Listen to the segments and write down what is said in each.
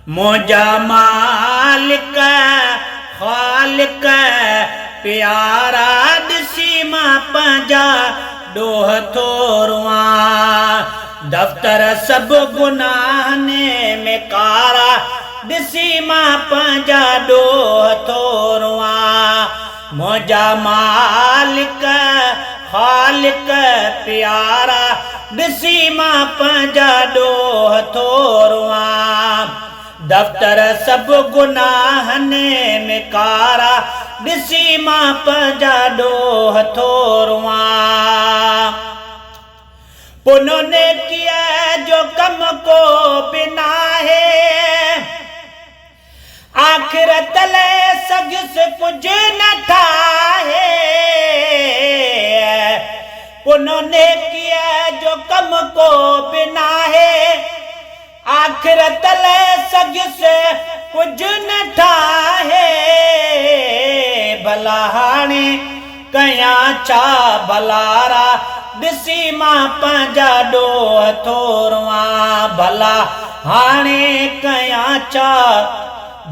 मुझा मालिक खालिक प्यारा दिसी मां पंजा डोह थोरवा दफ्तर सब गुनाह ने में कारा दिसी मां पंजा डोह थोरवा मुझा मालिक खालिक प्यारा दिसी मां पंजा डोह थोरवा दफ्तर सब गुनाह ने में कारा दिसी मां पंजा डोह थोरवा पुनो ने किया जो कम को बिना है आखिरत ले सगिस कुछ न था है पुनो ने किया जो कम को बिना है आखिरत ले सगिस कुछ न था है भला हाणे कया चा भलारा दिसी मां पंजा डोह थोरवा भला हाणे कया चा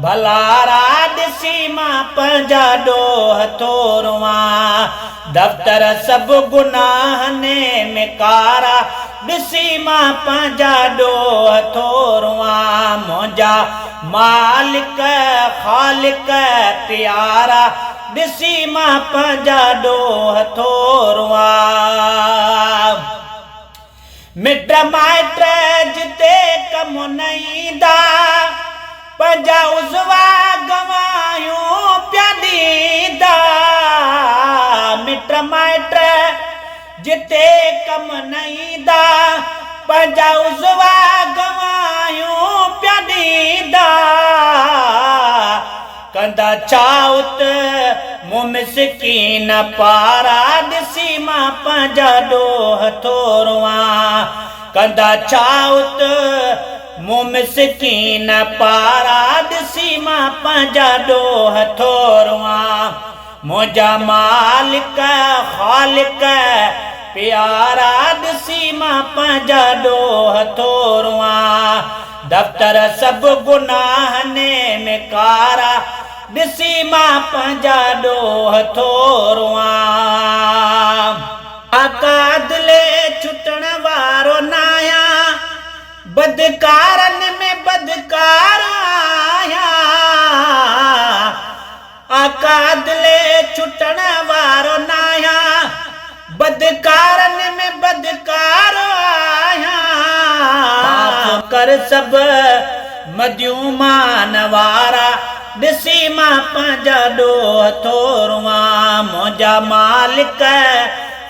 भलारा दिसी मां पंजा डोह थोरवा दफ्तर सब गुनाह ने में कारा दिसी मां पंजा डोह थोरवा मुझा मालिक खालिक प्यारा दिसी मां पंजा डोह थोरवा मिट माइट जिते कम नईंदा पंजा उज़वा गवायूं प्या ॾींदा मिट माइट जिते कम नईंदा पंजा उज़वा गवायूं प्या ॾींदा कंदा चाउत मुँह मिसकीन पारा दिसी मां पंजा डोह थोरवा कंदा चाउत मुँह मिसकीन पारा दिसी मां पंजा डोह थोरवा मुझा मालिक खालिक प्यारा दिसी मां पंजा डोह थोरवा दफ्तर सब गुनाह ने में कारा दिसी मां पंजा डोह थोरवा आकादले छुटण वारो नाया बदकारन में बदकार आया आकादले छुटण वारो नाया बदकारन में बदकार आया कर सब मद्यूमान वारा दिसी मां पंजा डोह थोरवा मुझा मालिक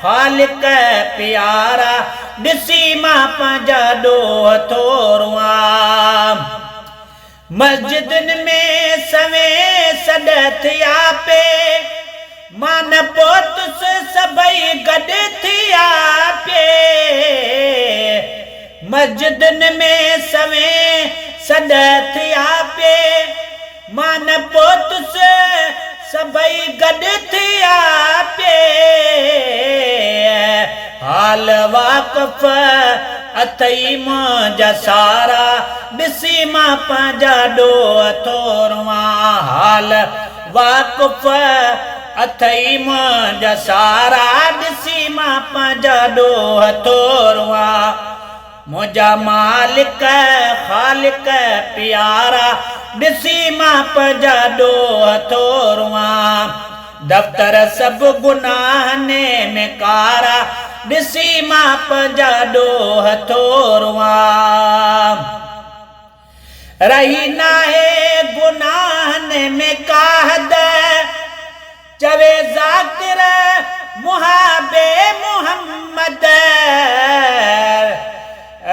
खालिक प्यारा दिसी मां पंजा डोह थोरवा मस्जिदन में सवे सॾ थिया पे मान पोतुस सभई गॾु थिया पे मस्जिदन में सवे सॾ थिया पे मान पोतुस सभई गॾु थिया पे हाल वाक़फ़ अथई मुंहिंजा सारा दिसी मां पंजा डोह थोरवा हाल वाक़फ़ अथई मुंहिंजा सारा दिसी मां पंजा डोह थोरवा मुझा मालिक खालिक प्यारा दिसी मां पंजा डोह थोरवा दफ्तर सब गुनाह ने में कारा दिसी मां पंजा डोह थोरवा रही नाहे गुनाह ने में काहद चवे ज़ाकिर मुहाबे मुहम्मद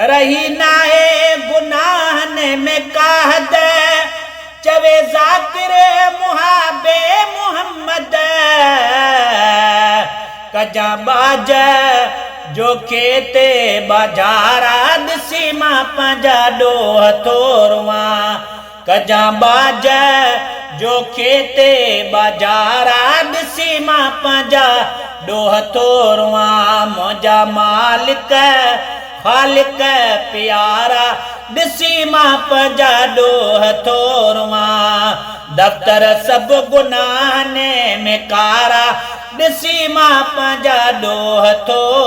रही नाहे गुनाह ने में काहद चवे ज़ाकिर मुहाबे मुहम्मद कजा बाज जो केते बाजारा दिसी मां पंजा डोह थोरवा कजा बाज जो केते बाजारा दिसी मां पंजा डोह थोरवा मुंहिंजा मालिक ख़ालिक प्यारा ॾिसी मां पंहिंजा डोह थोरवा दफ़्तर सभु गुनाहने में कारा ॾिसी मां पंहिंजा डोह थोरवा